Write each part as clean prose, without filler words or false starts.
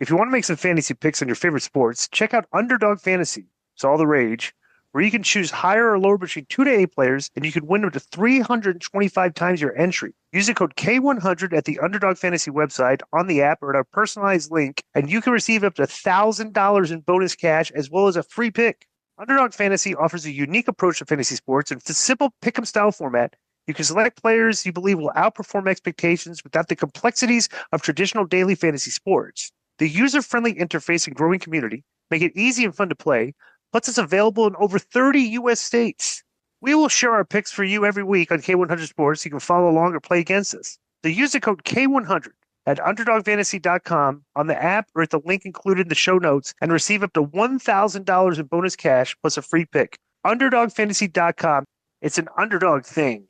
If you want to make some fantasy picks on your favorite sports, check out Underdog Fantasy. It's all the rage, where you can choose higher or lower between 2 to 8 players, and you can win up to 325 times your entry. Use the code K100 at the Underdog Fantasy website, on the app, or at our personalized link, and you can receive up to $1,000 in bonus cash as well as a free pick. Underdog Fantasy offers a unique approach to fantasy sports, and it's a simple pick-em style format. You can select players you believe will outperform expectations without the complexities of traditional daily fantasy sports. The user-friendly interface and growing community make it easy and fun to play, plus it's available in over 30 U.S. states. We will share our picks for you every week on K100 Sports. You can follow along or play against us. So use the code K100 at UnderdogFantasy.com on the app or at the link included in the show notes and receive up to $1,000 in bonus cash plus a free pick. UnderdogFantasy.com. It's an underdog thing.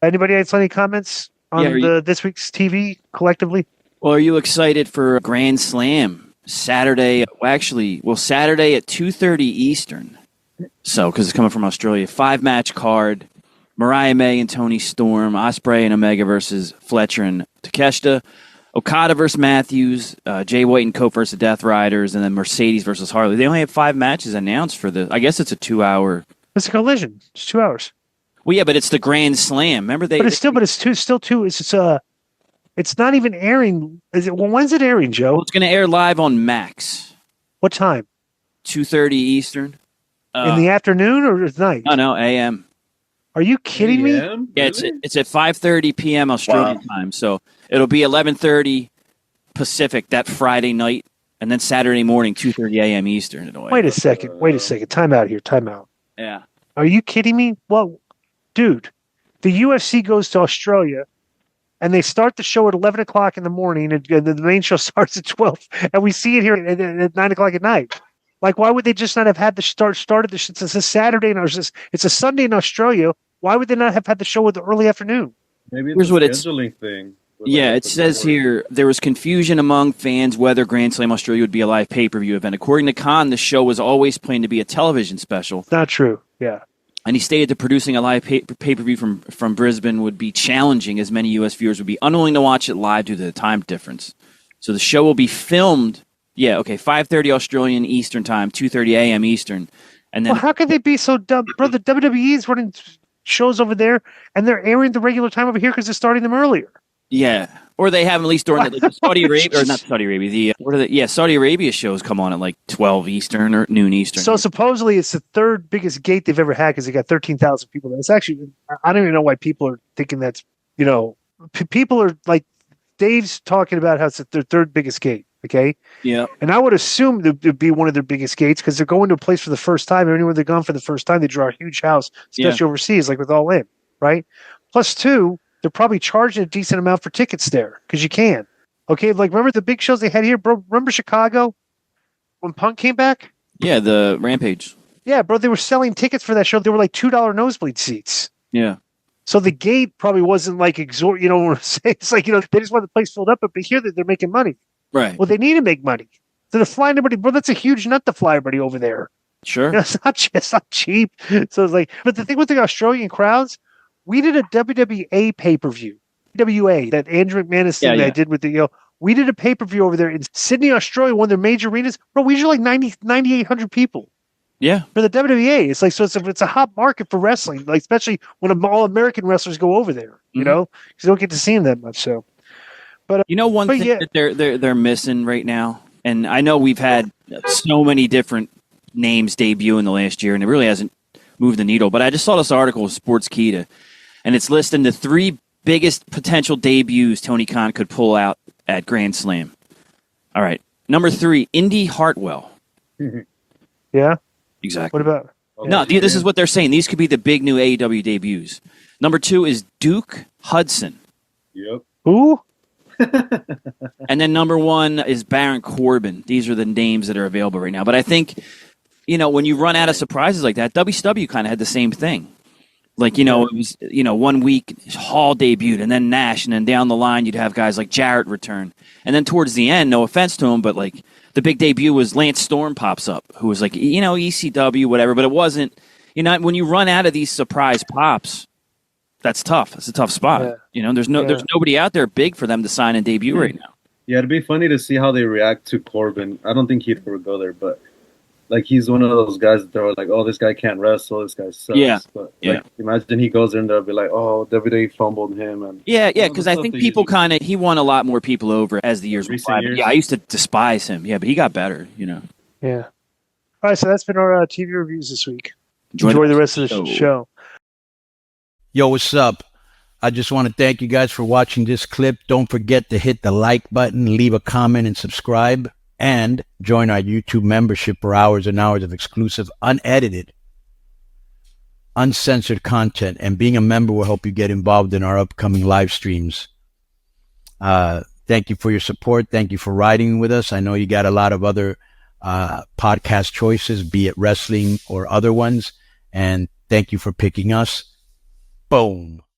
Anybody have any comments on this week's TV collectively? Well, are you excited for Grand Slam Saturday? Saturday at 2:30 Eastern. So, because it's coming from Australia, 5-match card. Mariah May and Toni Storm, Ospreay and Omega versus Fletcher and Takeshita, Okada versus Matthews, Jay White and Cope versus Death Riders, and then Mercedes versus Harley. They only have 5 matches announced for the. I guess it's a 2-hour. It's a collision. It's 2 hours. Well, yeah, but it's the Grand Slam. Remember they? But it's still two. It's not even airing. Is it? Well, when's it airing, Joe? Well, it's going to air live on Max. What time? 2:30 Eastern. In the afternoon or at night? No, AM. Are you kidding me? Yeah, it's at 5:30 p.m. Australian time. So it'll be 11:30 Pacific that Friday night, and then Saturday morning 2:30 a.m. Eastern. Wait a second. Time out here. Time out. Yeah. Are you kidding me? Well, dude, the UFC goes to Australia, and they start the show at 11 o'clock in the morning, and the main show starts at 12, and we see it here at 9 o'clock at night. Like, why would they just not have had the started the show? It's a Saturday, and it's a Sunday in Australia. Why would they not have had the show in the early afternoon? Maybe it's a scheduling thing. Yeah, it says here, there was confusion among fans whether Grand Slam Australia would be a live pay-per-view event. According to Khan, the show was always planned to be a television special. Not true, yeah. And he stated that producing a live pay-per-view from Brisbane would be challenging, as many U.S. viewers would be unwilling to watch it live due to the time difference. So the show will be filmed, 5:30 Australian Eastern Time, 2:30 a.m. Eastern. And then, well, how could they be so dumb? Bro, the WWE is running shows over there, and they're airing the regular time over here because they're starting them earlier. Yeah, or they have them at least during the Saudi Arabia, or not Saudi Arabia. Saudi Arabia shows come on at like 12 Eastern or noon Eastern. So supposedly it's the third biggest gate they've ever had because they got 13,000 people there. It's actually, I don't even know why people are thinking that's, people are like, Dave's talking about how it's their third biggest gate. Okay. Yeah. And I would assume that it'd be one of their biggest gates because they're going to a place for the first time. Anywhere they're gone for the first time, they draw a huge house, especially overseas, like with All In, right? Plus two, they're probably charging a decent amount for tickets there because you can. Okay. Like, remember the big shows they had here, bro? Remember Chicago when Punk came back? Yeah. The Rampage. Yeah, bro. They were selling tickets for that show. They were like $2 nosebleed seats. Yeah. So the gate probably wasn't like you know what I'm saying? It's like, they just want the place filled up, but here they're making money. Right. Well, they need to make money. So they're flying everybody, bro. That's a huge nut to fly everybody over there. Sure. It's not cheap. So it's like, but the thing with the Australian crowds, we did a WWA pay-per-view. WA, that Andrew McManus thing that I did with the, we did a pay-per-view over there in Sydney, Australia, one of their major arenas. Bro, we usually like 9,800 people. Yeah. For the WWA. It's like, so it's a hot market for wrestling, like especially when all American wrestlers go over there, because you don't get to see them that much. So, but one thing that they're missing right now, and I know we've had so many different names debut in the last year, and it really hasn't moved the needle. But I just saw this article with Sportskeeda, and it's listing the 3 biggest potential debuts Tony Khan could pull out at Grand Slam. All right, number 3, Indy Hartwell. Yeah. Exactly. What about? No, this is what they're saying. These could be the big new AEW debuts. Number 2 is Duke Hudson. Yep. Who? And then number 1 is Baron Corbin. These are the names that are available right now. But I think, when you run out of surprises like that, WCW kind of had the same thing. Like, it was, 1 week Hall debuted and then Nash, and then down the line you'd have guys like Jarrett return. And then towards the end, no offense to him, but like the big debut was Lance Storm pops up, who was like, ECW, whatever. But it wasn't, when you run out of these surprise pops, that's tough. It's a tough spot. Yeah. There's nobody out there big for them to sign and debut right now. Yeah, it'd be funny to see how they react to Corbin. I don't think he'd ever go there, but like he's one of those guys that they're like, "Oh, this guy can't wrestle. This guy sucks." Yeah. But Yeah. like, imagine he goes there and they'll be like, "Oh, WWE fumbled him." And Yeah, all the because I stuff think they people usually- kind of he won a lot more people over as the years went Recent by. But years. yeah, I used to despise him. Yeah, but he got better. You know. Yeah. All right, so that's been our TV reviews this week. Enjoy Enjoy the rest of the show. Yo, what's up? I just want to thank you guys for watching this clip. Don't forget to hit the like button, leave a comment, and subscribe. And join our YouTube membership for hours and hours of exclusive, unedited, uncensored content. And being a member will help you get involved in our upcoming live streams. Thank you for your support. Thank you for riding with us. I know you got a lot of other podcast choices, be it wrestling or other ones. And thank you for picking us. Boom.